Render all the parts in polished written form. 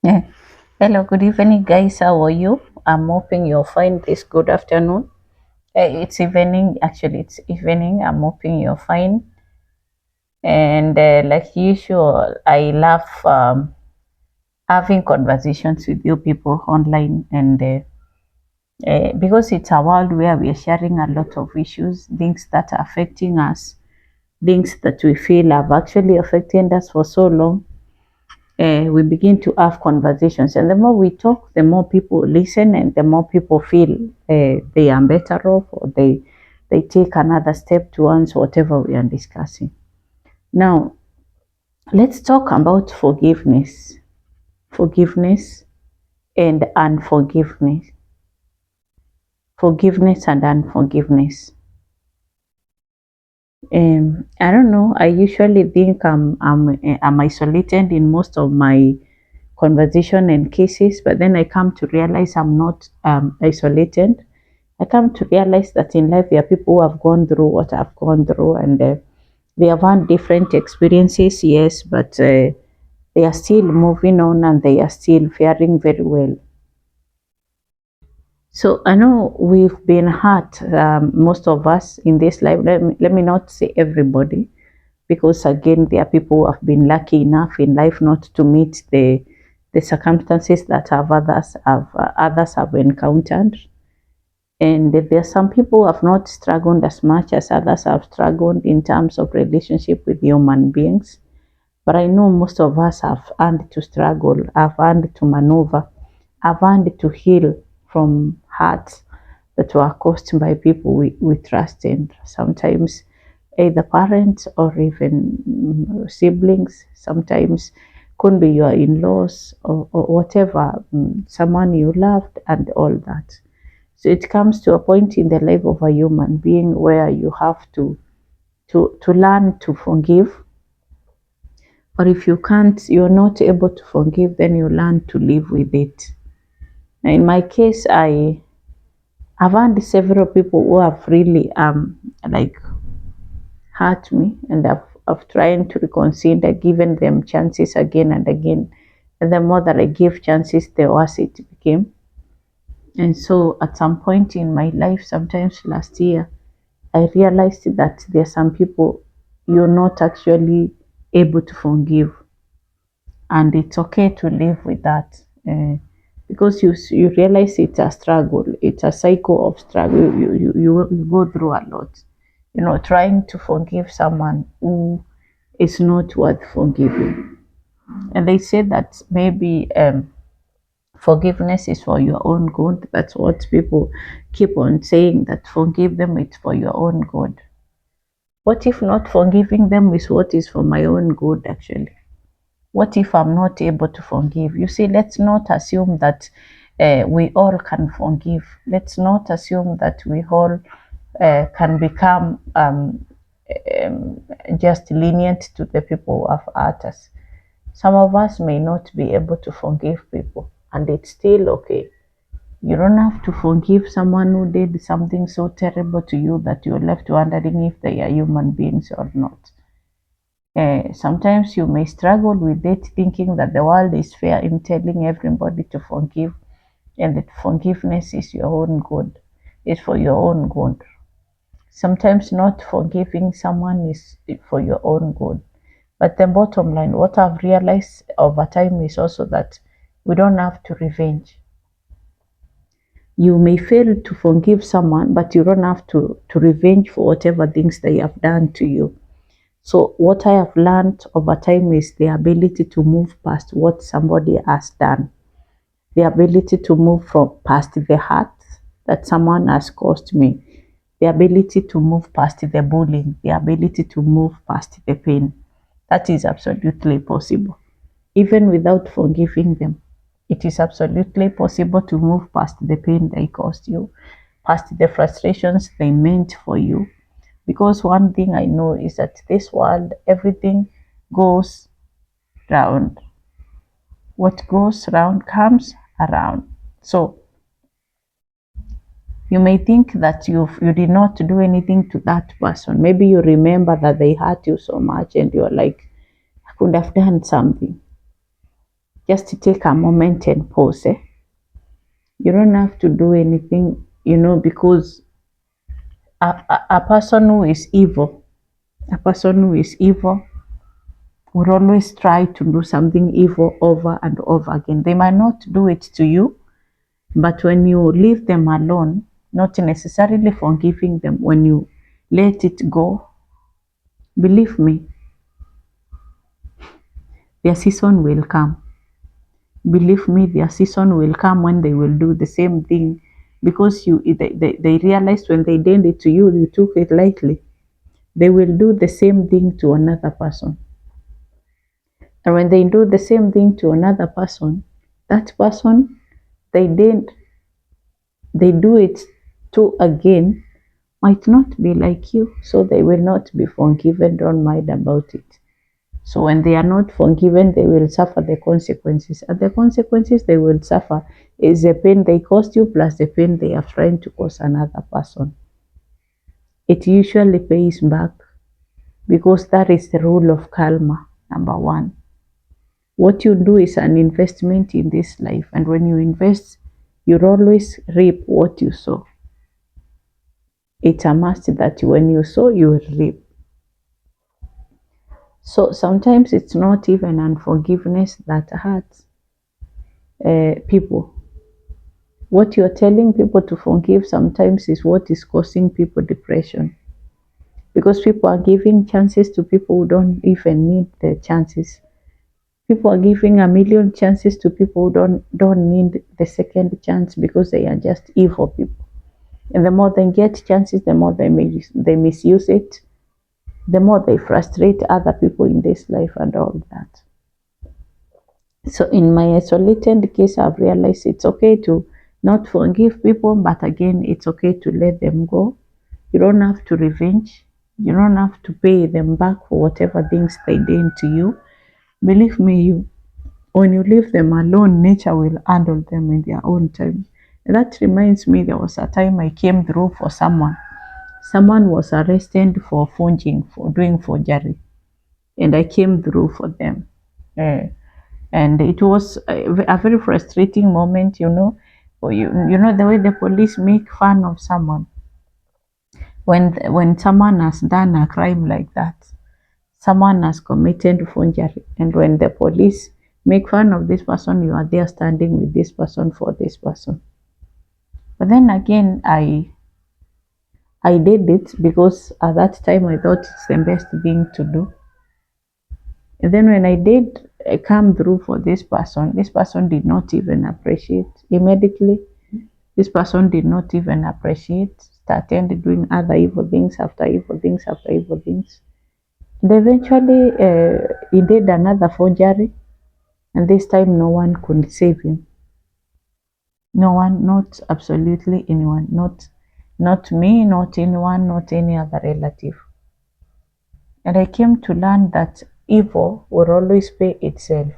Yeah. Hello, good evening, guys. How are you? I'm hoping you're fine this good afternoon. It's evening, actually, it's evening. I'm hoping you're fine. And like usual, I love having conversations with you people online. And because it's a world where we are sharing a lot of issues, things that are affecting us, things that we feel have actually affected us for so long. We begin to have conversations, and the more we talk, the more people listen, and the more people feel they are better off, or they take another step towards whatever we are discussing. Now, let's talk about forgiveness and unforgiveness, forgiveness and unforgiveness. I don't know. I usually think I'm isolated in most of my conversation and cases, but then I come to realize I'm not isolated. I come to realize that in life there are people who have gone through what I've gone through, and they have had different experiences, yes, but they are still moving on and they are still faring very well. So I know we've been hurt, most of us in this life. Let me not say everybody, because again, there are people who have been lucky enough in life not to meet the circumstances that others have encountered. And there are some people who have not struggled as much as others have struggled in terms of relationship with human beings. But I know most of us have had to struggle, have had to maneuver, have had to heal from hurts that were caused by people we trust in. Sometimes either parents or even siblings. Sometimes could be your in-laws or whatever, someone you loved and all that. So it comes to a point in the life of a human being where you have to learn to forgive. Or if you're not able to forgive, then you learn to live with it. Now, in my case, I've had several people who have really like hurt me, and I've tried to reconsider, given them chances again and again. And the more that I give chances, the worse it became. And so at some point in my life, sometimes last year, I realized that there are some people you're not actually able to forgive, and it's okay to live with that. Because you realize it's a struggle, it's a cycle of struggle. You go through a lot, trying to forgive someone who is not worth forgiving. And they say that maybe forgiveness is for your own good. That's what people keep on saying, that forgive them, it's for your own good. What if not forgiving them is what is for my own good, actually? What if I'm not able to forgive? You see, let's not assume that we all can forgive. Let's not assume that we all can become just lenient to the people who have hurt us. Some of us may not be able to forgive people, and it's still okay. You don't have to forgive someone who did something so terrible to you that you're left wondering if they are human beings or not. Sometimes you may struggle with it, thinking that the world is fair in telling everybody to forgive, and that forgiveness is your own good, is for your own good. Sometimes not forgiving someone is for your own good. But the bottom line, what I've realized over time is also that we don't have to revenge. You may fail to forgive someone, but you don't have to revenge for whatever things they have done to you. So what I have learned over time is the ability to move past what somebody has done, the ability to move from past the hurt that someone has caused me, the ability to move past the bullying, the ability to move past the pain. That is absolutely possible. Even without forgiving them, it is absolutely possible to move past the pain they caused you, past the frustrations they meant for you. Because one thing I know is that this world, everything goes round. What goes round comes around. So you may think that you did not do anything to that person. Maybe you remember that they hurt you so much, and you're like, I could have done something. just to take a moment and pause. You don't have to do anything, because a person who is evil, a person who is evil would always try to do something evil over and over again. They might not do it to you, but when you leave them alone, not necessarily forgiving them, when you let it go, believe me, their season will come. Believe me, their season will come when they will do the same thing, because they realized when they did it to you, you took it lightly. They will do the same thing to another person. And when they do the same thing to another person, that person they did they do it to again might not be like you, so they will not be forgiven. Don't mind about it. So when they are not forgiven, they will suffer the consequences. And the consequences they will suffer is the pain they caused you plus the pain they are trying to cause another person. It usually pays back, because that is the rule of karma, number one. What you do is an investment in this life, and when you invest, you'll always reap what you sow. It's a must that when you sow, you will reap. So sometimes it's not even unforgiveness that hurts people. What you're telling people to forgive sometimes is what is causing people depression, because people are giving chances to people who don't even need the chances. People are giving a million chances to people who don't need the second chance, because they are just evil people. And the more they get chances, the more they misuse it, the more they frustrate other people in this life and all that. So in my isolated case, I've realized it's okay to not forgive people, but again, it's okay to let them go. You don't have to revenge. You don't have to pay them back for whatever things they did to you. Believe me, when you leave them alone, nature will handle them in their own time. And that reminds me, there was a time I came through for someone. Someone was arrested for forging, for doing forgery, and I came through for them. Uh, and it was a very frustrating moment, you know the way the police make fun of someone when someone has done a crime like that, someone has committed forgery, and when the police make fun of this person, you are there standing with this person for this person. But then again, I did it because at that time I thought it's the best thing to do. And then when I did come through for this person did not even appreciate immediately. This person did not even appreciate, started doing other evil things after evil things after evil things. And eventually, he did another forgery, and this time no one could save him. No one, not absolutely anyone, not me, not anyone, not any other relative. And I came to learn that evil will always pay itself.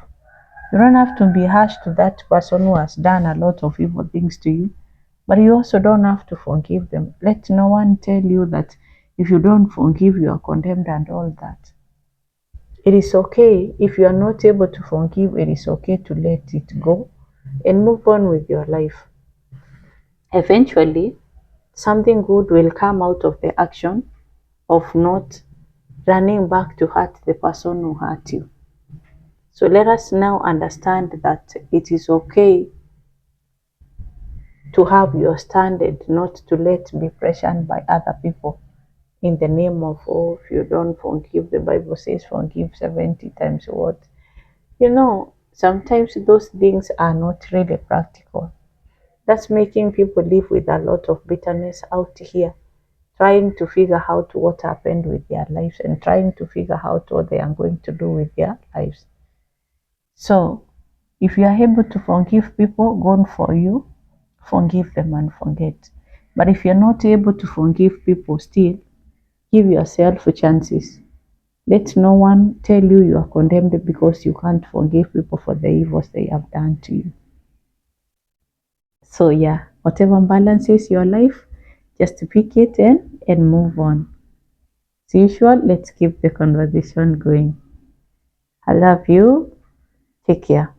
You don't have to be harsh to that person who has done a lot of evil things to you, but you also don't have to forgive them. Let no one tell you that if you don't forgive, you are condemned and all that. It is okay if you are not able to forgive, it is okay to let it go and move on with your life. Eventually, something good will come out of the action of not running back to hurt the person who hurt you. So let us now understand that it is okay to have your standard, not to let be pressured by other people in the name of, oh, if you don't forgive, the Bible says forgive 70 times what? Sometimes those things are not really practical. That's making people live with a lot of bitterness out here, trying to figure out what happened with their lives and trying to figure out what they are going to do with their lives. So, if you are able to forgive people, gone for you, forgive them and forget. But if you're not able to forgive people still, give yourself chances. Let no one tell you you are condemned because you can't forgive people for the evils they have done to you. So yeah, whatever balances your life, just pick it and move on. As usual, let's keep the conversation going. I love you. Take care.